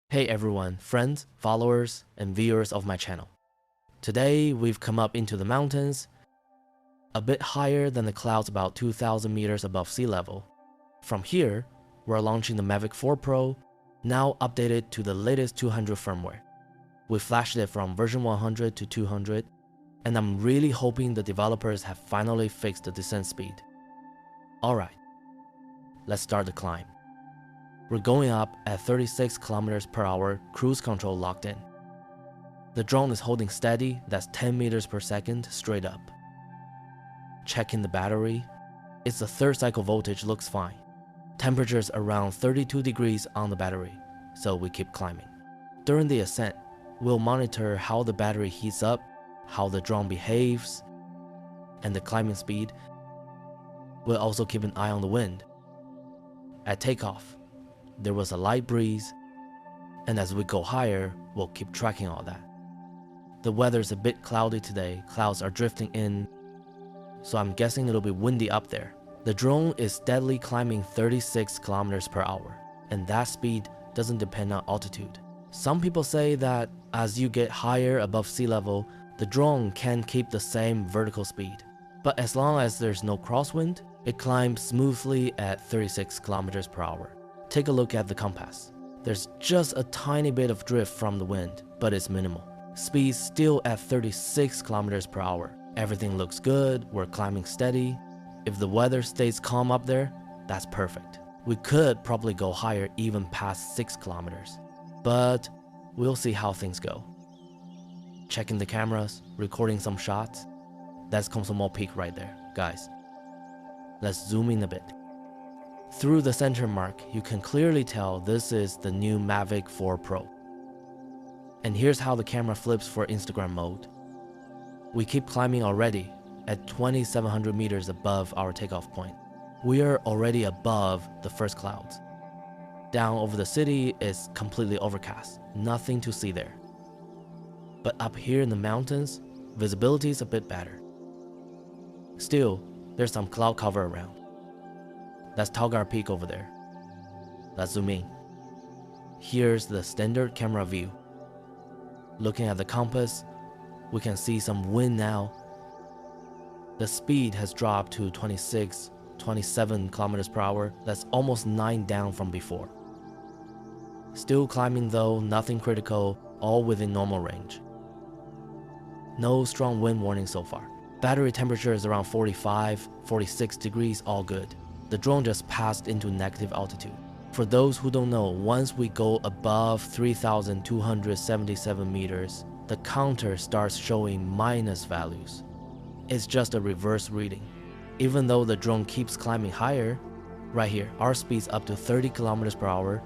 Hey everyone, friends, followers, and viewers of my channel. Today we've come up into the mountains, a bit higher than the clouds, about 2,000 meters above sea level. From here, we're launching the Mavic 4 Pro, now updated to the latest 200 firmware. We flashed it from version 100 to 200, and I'm really hoping the developers have finally fixed the descent speed. Alright, let's start the climb. We're going up at 36 kilometers per hour, cruise control locked in. The drone is holding steady, that's 10 meters per second straight up. Checking the battery, its the third cycle voltage looks fine. Temperatures around 32 degrees on the battery, so we keep climbing. During the ascent, we'll monitor how the battery heats up, how the drone behaves, and the climbing speed. We'll also keep an eye on the wind. At takeoff, there was a light breeze, and as we go higher, we'll keep tracking all that. The weather's a bit cloudy today, clouds are drifting in, so I'm guessing it'll be windy up there. The drone is steadily climbing 36 kilometers per hour, and that speed doesn't depend on altitude. Some people say that as you get higher above sea level, the drone can keep the same vertical speed. But as long as there's no crosswind, it climbs smoothly at 36 kilometers per hour. Take a look at the compass. There's just a tiny bit of drift from the wind, but it's minimal. Speed's still at 36 kilometers per hour. Everything looks good, we're climbing steady. If the weather stays calm up there, that's perfect. We could probably go higher even past 6 kilometers. But we'll see how things go. Checking the cameras, recording some shots. That's Komsomol Peak right there, guys. Let's zoom in a bit. Through the center mark, you can clearly tell this is the new Mavic 4 Pro. And here's how the camera flips for Instagram mode. We keep climbing already at 2,700 meters above our takeoff point. We are already above the first clouds. Down over the city is completely overcast, nothing to see there. But up here in the mountains, visibility is a bit better. Still, there's some cloud cover around. That's Talgar Peak over there. Let's zoom in. Here's the standard camera view. Looking at the compass, we can see some wind now. The speed has dropped to 26, 27 kilometers per hour. That's almost 9 down from before. Still climbing though, nothing critical, all within normal range. No strong wind warning so far. Battery temperature is around 45, 46 degrees, all good. The drone just passed into negative altitude. For those who don't know, once we go above 3,277 meters, the counter starts showing minus values. It's just a reverse reading. Even though the drone keeps climbing higher, right here, our speed's up to 30 kilometers per hour,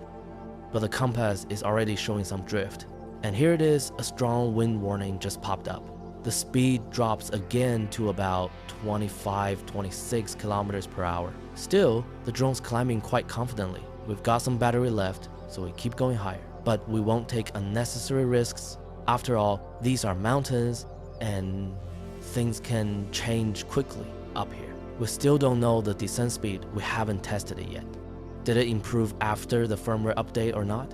but the compass is already showing some drift. And here it is, a strong wind warning just popped up. The speed drops again to about 25, 26 kilometers per hour. Still, the drone's climbing quite confidently. We've got some battery left, so we keep going higher. But we won't take unnecessary risks. After all, these are mountains, and things can change quickly up here. We still don't know the descent speed, we haven't tested it yet. Did it improve after the firmware update or not?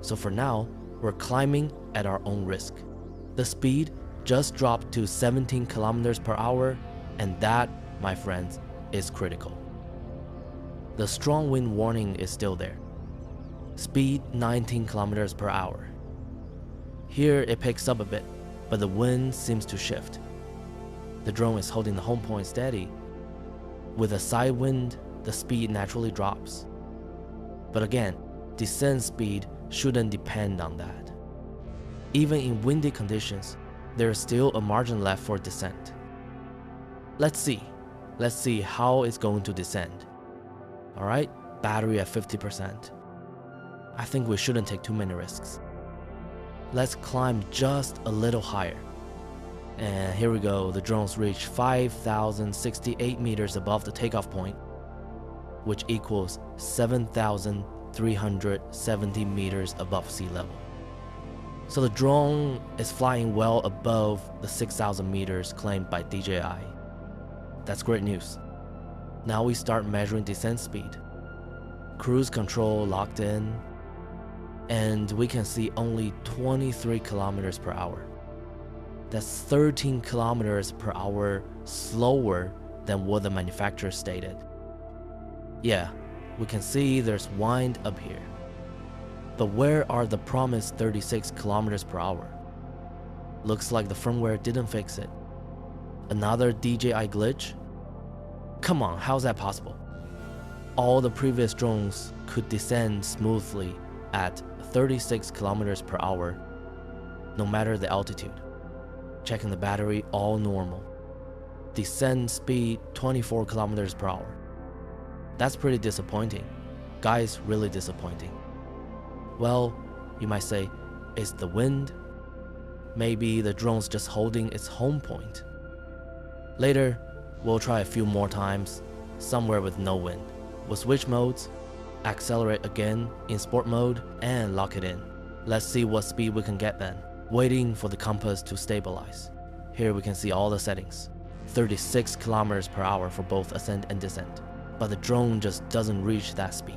So for now, we're climbing at our own risk. The speed just dropped to 17 kilometers per hour, and that, my friends, is critical. The strong wind warning is still there. Speed 19 kilometers per hour. Here it picks up a bit, but the wind seems to shift. The drone is holding the home point steady. With a side wind, the speed naturally drops. But again, descent speed shouldn't depend on that. Even in windy conditions, there is still a margin left for descent. Let's see how it's going to descend. Alright, battery at 50%. I think we shouldn't take too many risks. Let's climb just a little higher. And here we go, the drones reach 5,068 meters above the takeoff point, which equals 7,370 meters above sea level. So the drone is flying well above the 6,000 meters claimed by DJI. That's great news. Now we start measuring descent speed. Cruise control locked in. and we can see only 23 kilometers per hour. That's 13 kilometers per hour slower than what the manufacturer stated. Yeah, we can see there's wind up here. But where are the promised 36 kilometers per hour? Looks like the firmware didn't fix it. Another DJI glitch? Come on, how's that possible? All the previous drones could descend smoothly at 36 kilometers per hour, no matter the altitude. Checking the battery, all normal. Descent speed 24 kilometers per hour. That's pretty disappointing. Guys, really disappointing. Well, you might say, it's the wind? Maybe the drone's just holding its home point. Later, we'll try a few more times, somewhere with no wind. We'll switch modes, accelerate again in sport mode, and lock it in. Let's see what speed we can get then. Waiting for the compass to stabilize. Here we can see all the settings. 36 kilometers per hour for both ascent and descent. But the drone just doesn't reach that speed.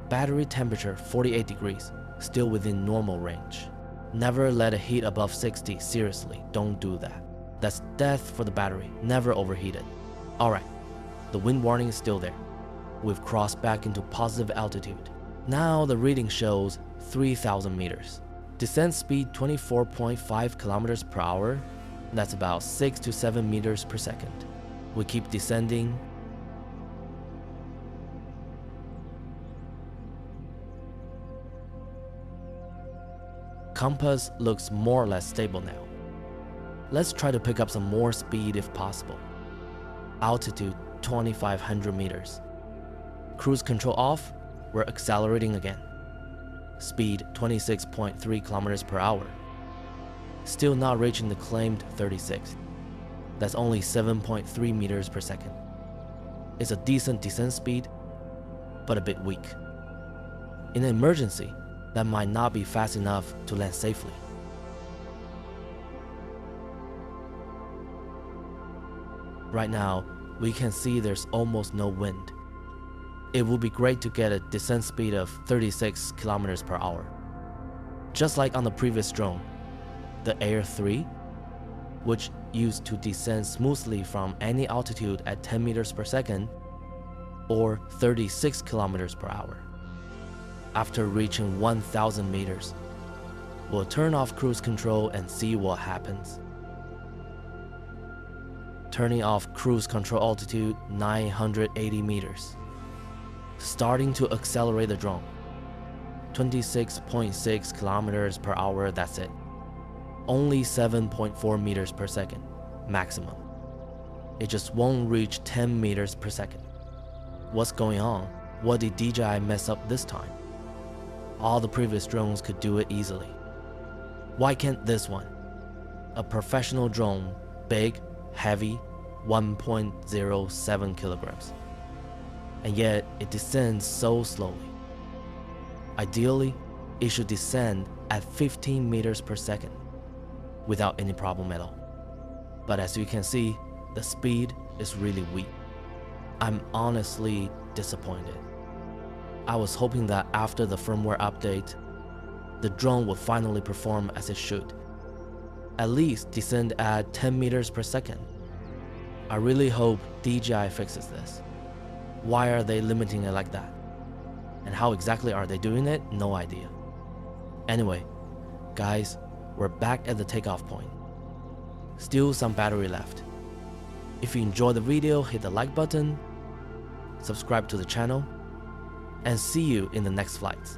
Battery temperature 48 degrees, still within normal range. Never let it heat above 60, seriously, don't do that. That's death for the battery, never overheat it. Alright, the wind warning is still there. We've crossed back into positive altitude. Now the reading shows 3,000 meters. Descent speed 24.5 kilometers per hour, that's about 6 to 7 meters per second. We keep descending. Compass looks more or less stable now. Let's try to pick up some more speed if possible. Altitude 2,500 meters. Cruise control off, we're accelerating again. Speed 26.3 kilometers per hour. Still not reaching the claimed 36. That's only 7.3 meters per second. It's a decent descent speed, but a bit weak. In an emergency, that might not be fast enough to land safely. Right now, we can see there's almost no wind. It would be great to get a descent speed of 36 kilometers per hour. Just like on the previous drone, the Air 3, which used to descend smoothly from any altitude at 10 meters per second, or 36 kilometers per hour. After reaching 1,000 meters, we'll turn off cruise control and see what happens. Turning off cruise control altitude 980 meters. Starting to accelerate the drone. 26.6 kilometers per hour, that's it. Only 7.4 meters per second, maximum. It just won't reach 10 meters per second. What's going on? What did DJI mess up this time? All the previous drones could do it easily. Why can't this one? A professional drone, big, heavy, 1.07 kilograms. And yet it descends so slowly. Ideally, it should descend at 15 meters per second without any problem at all. But as you can see, the speed is really weak. I'm honestly disappointed. I was hoping that after the firmware update, the drone would finally perform as it should. At least descend at 10 meters per second. I really hope DJI fixes this. Why are they limiting it like that? And how exactly are they doing it? No idea. Anyway, guys, we're back at the takeoff point. Still some battery left. If you enjoyed the video, hit the like button, subscribe to the channel, and see you in the next flights.